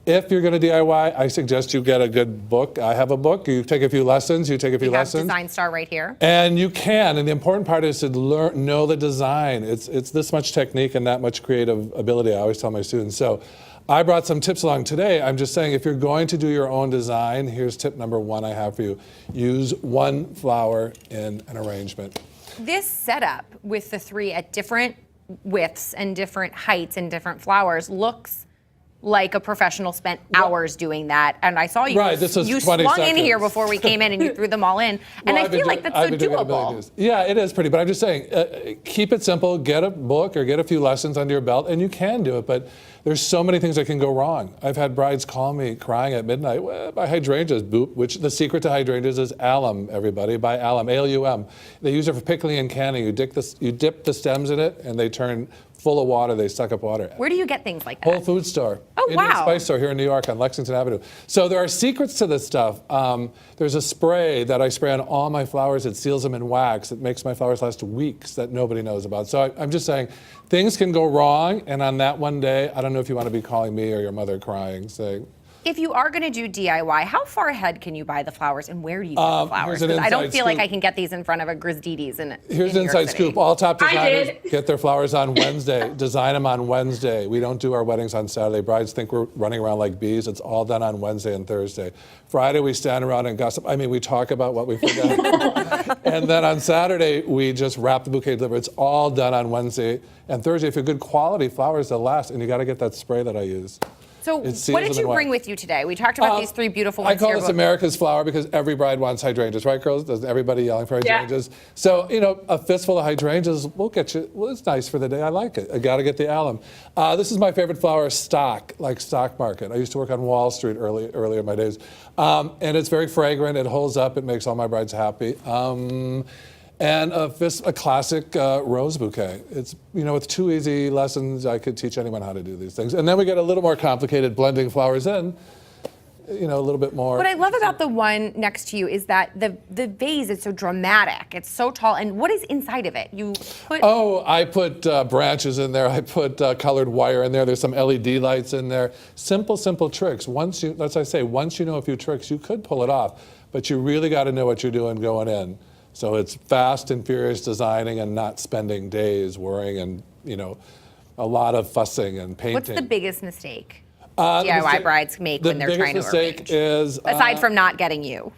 If you're going to DIY, I suggest you get a good book. I have a book. You take a few lessons. You take a few lessons. Design Star right here. And you can. And the important part is to know the design. It's this much technique and that much creative ability. I always tell my students. So I brought some tips along today. I'm just saying, if you're going to do your own design, here's tip number 1 I have for you. Use one flower in an arrangement. This setup with the 3 at different widths and different heights and different flowers looks like a professional spent hours doing that. And I saw you, you swung in here before we came in and you threw them all in. And I feel like that's so doable. Yeah, it is pretty, but I'm just saying, keep it simple, get a book or get a few lessons under your belt, and you can do it, but there's so many things that can go wrong. I've had brides call me crying at midnight, well, my hydrangeas, boop, which the secret to hydrangeas is alum, everybody, buy alum, A-L-U-M. They use it for pickling and canning. You dip the stems in it and they turn full of water, they suck up water. Where do you get things like that? Whole Food Store. Oh, Indian wow. Spice Store here in New York on Lexington Avenue. So there are secrets to this stuff. There's a spray that I spray on all my flowers. It seals them in wax. It makes my flowers last weeks that nobody knows about. So I'm just saying, things can go wrong, and on that one day, I don't know if you want to be calling me or your mother crying, saying, if you are going to do DIY, how far ahead can you buy the flowers, and where do you get the flowers? Because I don't feel like I can get these in front of a Grisdides in Here's an inside scoop. All top designers get their flowers on Wednesday. Design them on Wednesday. We don't do our weddings on Saturday. Brides think we're running around like bees. It's all done on Wednesday and Thursday. Friday, we stand around and gossip. I mean, we talk about what we forgot. And then on Saturday, we just wrap the bouquet, deliver. It's all done on Wednesday and Thursday. If you're good quality flowers, they'll last. And you got to get that spray that I use. So what did you bring with you today? We talked about these 3 beautiful ones. I call this America's flower because every bride wants hydrangeas, right, girls? Doesn't everybody yelling for hydrangeas? Yeah. So, you know, a fistful of hydrangeas will get you, well, it's nice for the day. I like it. I got to get the alum. This is my favorite flower, stock, like stock market. I used to work on Wall Street earlier in my days. And it's very fragrant. It holds up. It makes all my brides happy. And a classic rose bouquet. It's, you know, with 2 easy lessons, I could teach anyone how to do these things. And then we get a little more complicated blending flowers in, you know, a little bit more. What I love about the one next to you is that the vase is so dramatic. It's so tall. And what is inside of it? You put... Oh, I put branches in there. I put colored wire in there. There's some LED lights in there. Simple, simple tricks. Once you, as I say, once you know a few tricks, you could pull it off. But you really got to know what you're doing going in. So it's fast and furious designing and not spending days worrying and, you know, a lot of fussing and painting. What's the biggest mistake DIY brides make when they're trying to arrange? The biggest mistake is... aside from not getting you.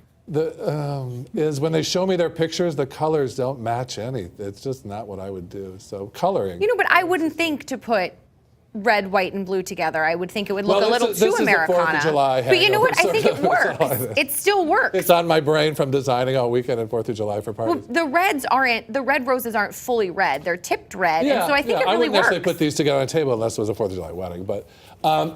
Is when they show me their pictures, the colors don't match any. It's just not what I would do. So coloring. You know, but I wouldn't think to put red, white, and blue together. I would think it would look a little too Americana. This is the 4th of July but you know what? I think it works. It still works. It's on my brain from designing all weekend and 4th of July for parties. Well, the red roses aren't fully red. They're tipped red. And so I think it really works. I wouldn't necessarily put these together on a table unless it was a 4th of July wedding. But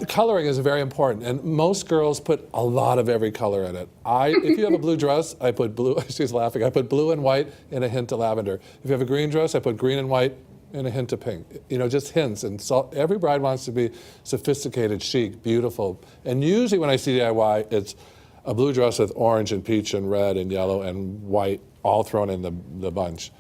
coloring is very important. And most girls put a lot of every color in it. If you have a blue dress, I put blue. She's laughing. I put blue and white and a hint of lavender. If you have a green dress, I put green and white and a hint of pink. You know, just hints. And so every bride wants to be sophisticated, chic, beautiful. And usually when I see DIY, it's a blue dress with orange and peach and red and yellow and white all thrown in the bunch.